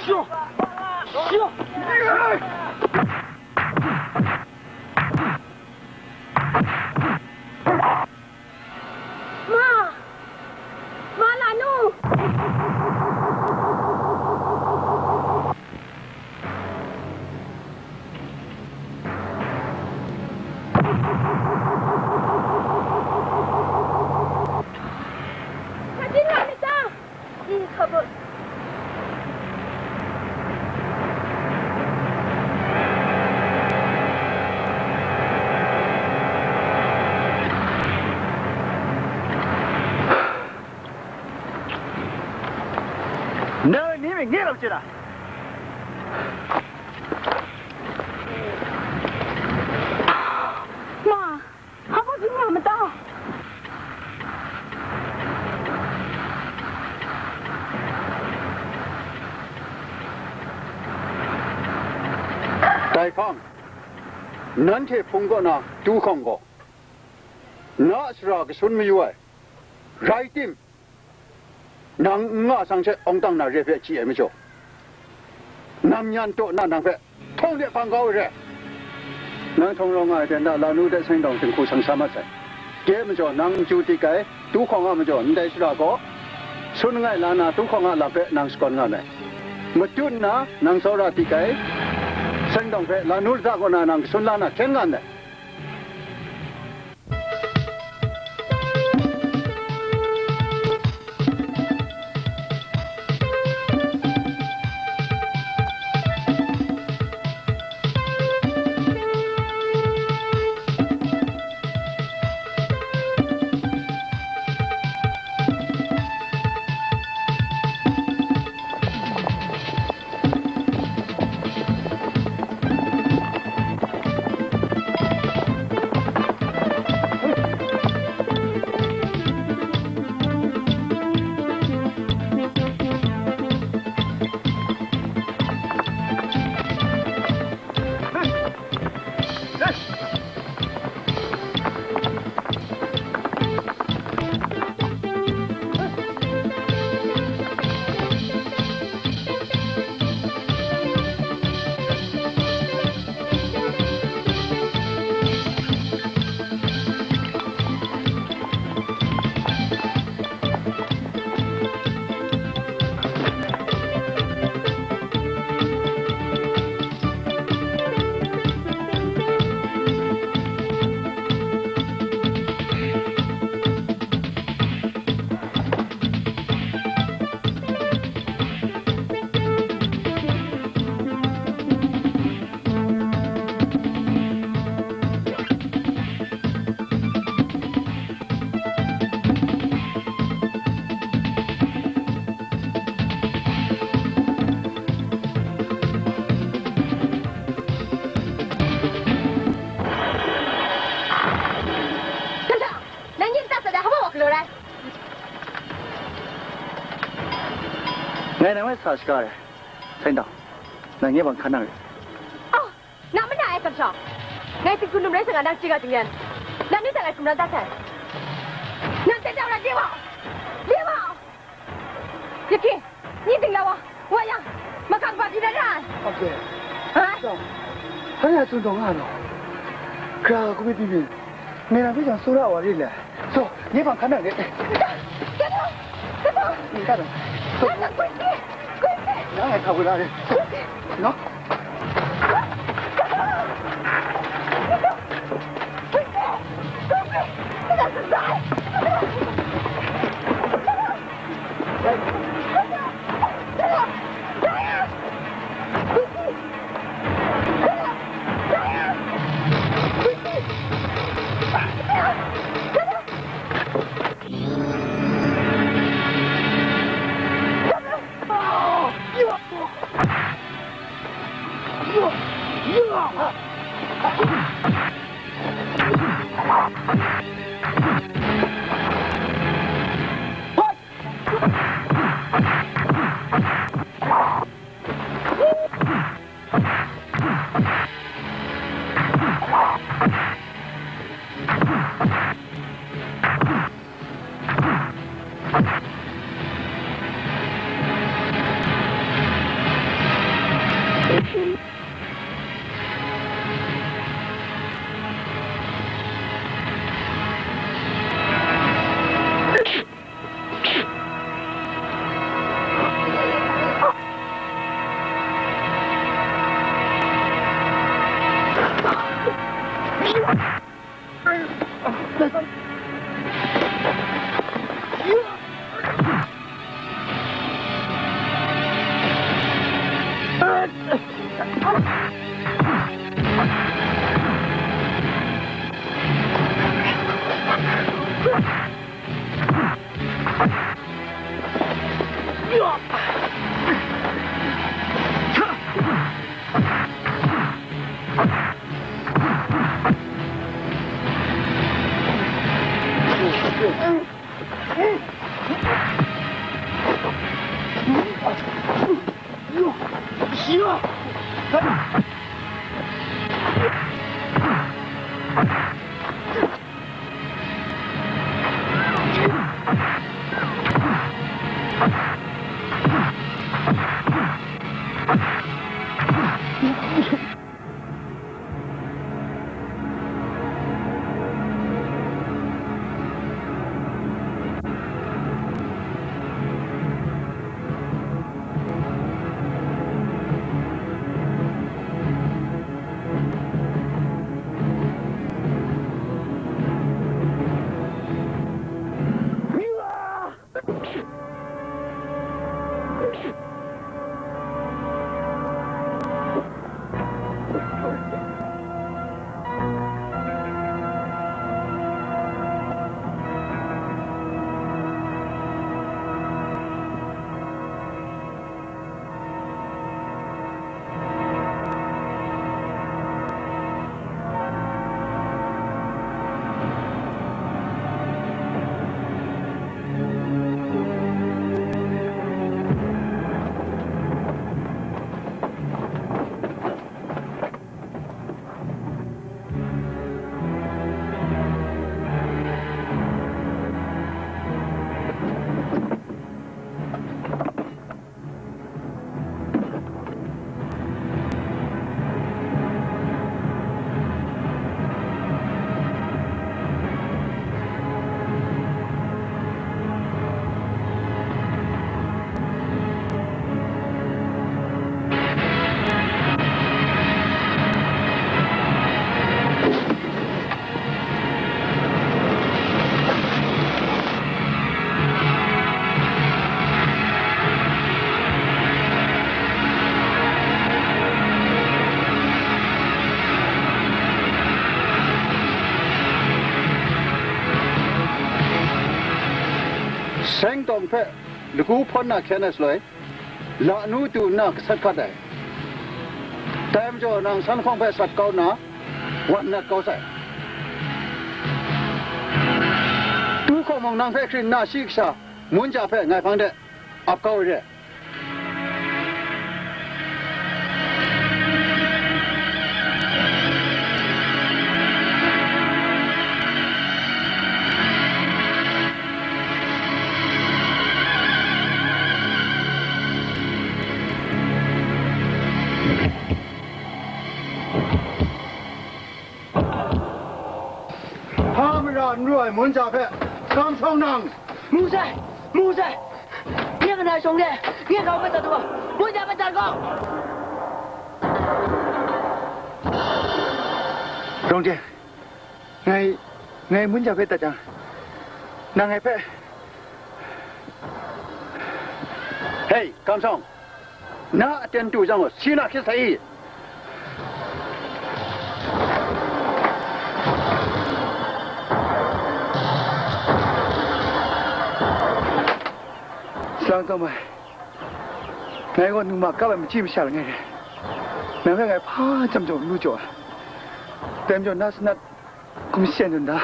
说，说。妈来弄。快进来，你走。可不。那你们nghe đâu chưa nào? Mà, không có chuyện nào mà to. Đại phong, nắn thế phung có na du không có, na sra cái xuân miu ai, rai tim, nang ngã sang che ông tăng na rệp chi em cho, nam nhân to na nang phệ, thông địa phang cao rồi, nang thông long ai đến đó là nu để sinh động tình khu sang sama sai, cái em cho nang chu ti cái du không am cho, nday sra có, xuân ngay là na du không là phệ nang skon ngay này, một chút na nang sau ra ti cái sinh động phệ là nút ra con nào nàng xuân lan là kén gan đấy. Ngày nào mới sao rồi, thấy đâu? Nàng nghe bằng khả năng. Nak mana ayah kerja? Ngai ti kunum lai sangat nak ciga dengan. Dan ni sangat kumran tak sai. Nak tidak orang dia mau. Dia mau. Yakin? Ni tinggal awak. Wayang. Makan pagi dah dah. Okay. Ha? Saya tunduk ano. Kau aku bimbing. Ngày nào bây giờ số đạo ở đây là. So, nghe bằng khả năng đấy. Nhìn cái đó. Nó ngày thầu ra đi. Nó. Sang dong pe, lugu pon na kena seloi, la nu tu na sat kat ai. Tam jo nang san khong pe sat kau na, wan na kau sai. Tu ko mong nang pe khin na sik sa, mun ja pe ngai phang de, ap kau de. Nuôi muốn trả phép, cam song năng. Mu sai, nghe cái này xong đi, nghe không phải tao đùa, muốn trả phải trả con. Đồng chí, ngày muốn trả phép ta chẳng, nàng ngày phép. Hey, cam song, na tiền tu rằng xin na khi thấy. Sang tao mày, ngày còn mà các bạn chim sẻ là ngày này, ngày hôm ngày phá chăm chồng nuôi chó, đem cho nát nát cũng xuyên được đó.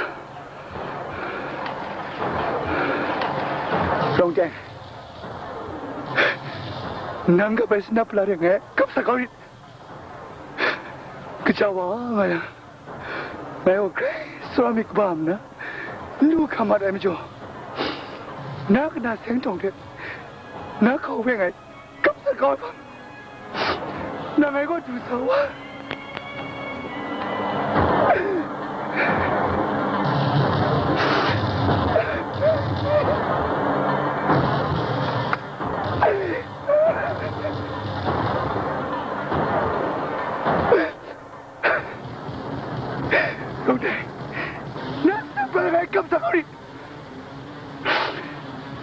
Đồng chàng, nang cái bài snap là được nghe, cấp sao coi, cái cháu bảo mày à, mày ok, xóa mi bám nữa, lu khăm mặt em cho, nát cái nát sáng trong thế. Nó không biết ngày cấp sẽ coi không. Nó mấy có chủ xấu quá. Không thể. Nó sẽ phải ngày cấp sẽ coi đi.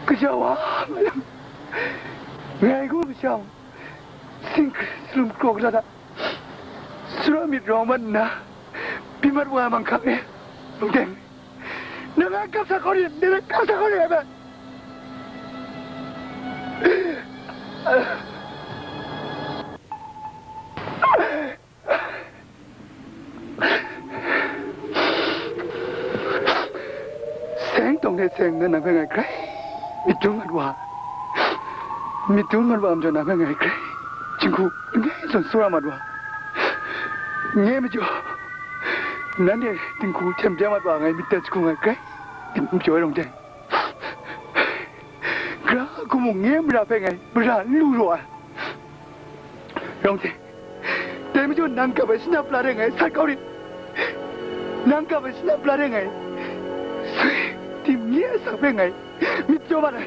Cái cháu quá mà làm. Ngày của chồng xin cứ นุ่มโกรธละสุรามิดรองมันนะพิมัดว่ามังคับลุงเด่นนั่งกับสักคนนี่นั่งกับสักคนนี่แบบแสงตรงในแสงนั้นนะเป็นไงใครมิดจุมันว่ามันจะนะเป็นไงใครจิงคูไงส่วนสุรามัดว่าไงไม่จ่อนั่นเนี่ยจิงคูเชื่อมแจ้งมัดว่าไงมิดแต่จิงคูไงใครจิงจ่อลงใจกระกูมงเงี้ยไม่ได้เป็นไงไม่ได้รู้หรอลงใจแต่ไม่จ่อนั่งกับไปสนับปลาได้ไงสักเขาดินั่งกับไปสนับปลาได้ไงที่เงี้ยสักเป็นไงมิดจ่อมาเลย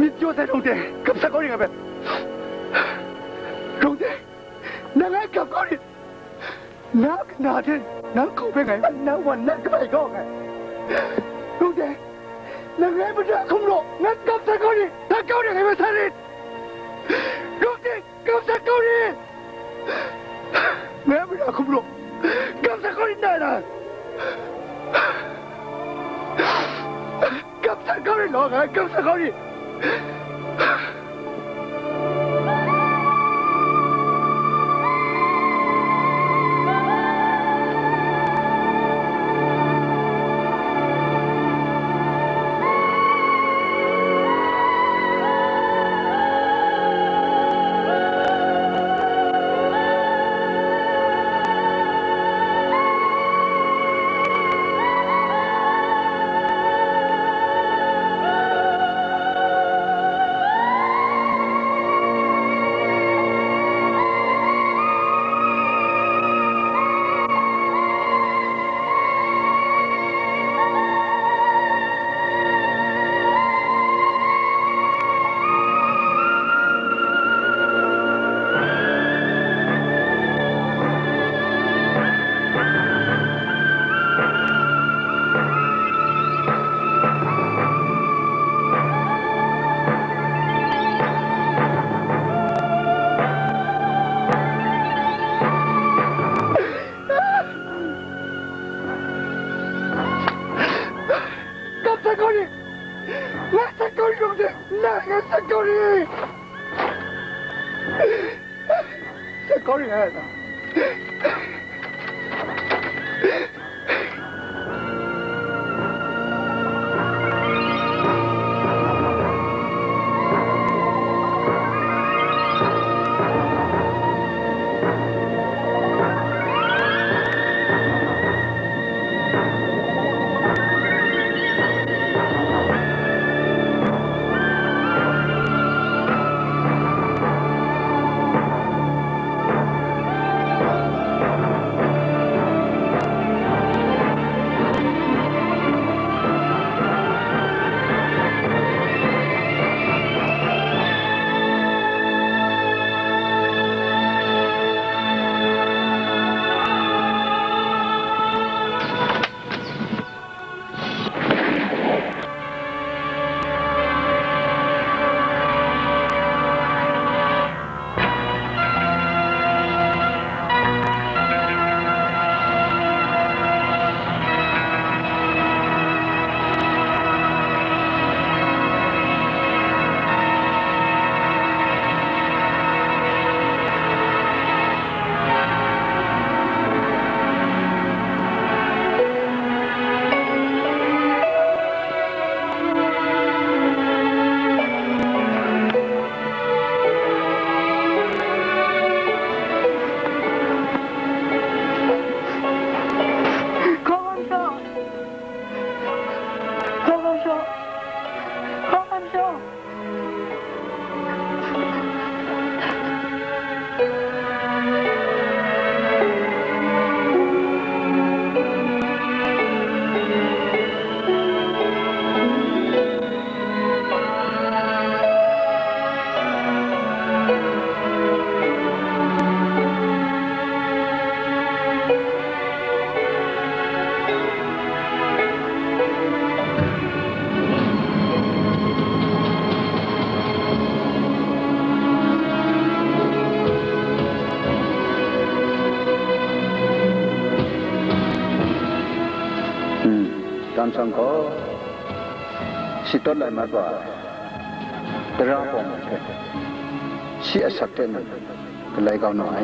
มิดจ่อใส่ลงใจกับสักเขาดิไงแบบลงใจนั่งกับเขาดินักหนาเช่นนักเขาเป็นไงนักวันนักก็ไปก็ไงลงใจนักไงมันจะคุ้มหรอกนักกับสักเขาดินักเขาดิไงมันสนิทลงใจกับสักเขาดิแม่ไม่ได้คุ้มหรอกกับสักเขาดิได้นะกับสักเขาดิหรอกกับสักเขาดิ tam sang ko si tot lại mà ba ra bom thế si asat thế mà cái lại cao nói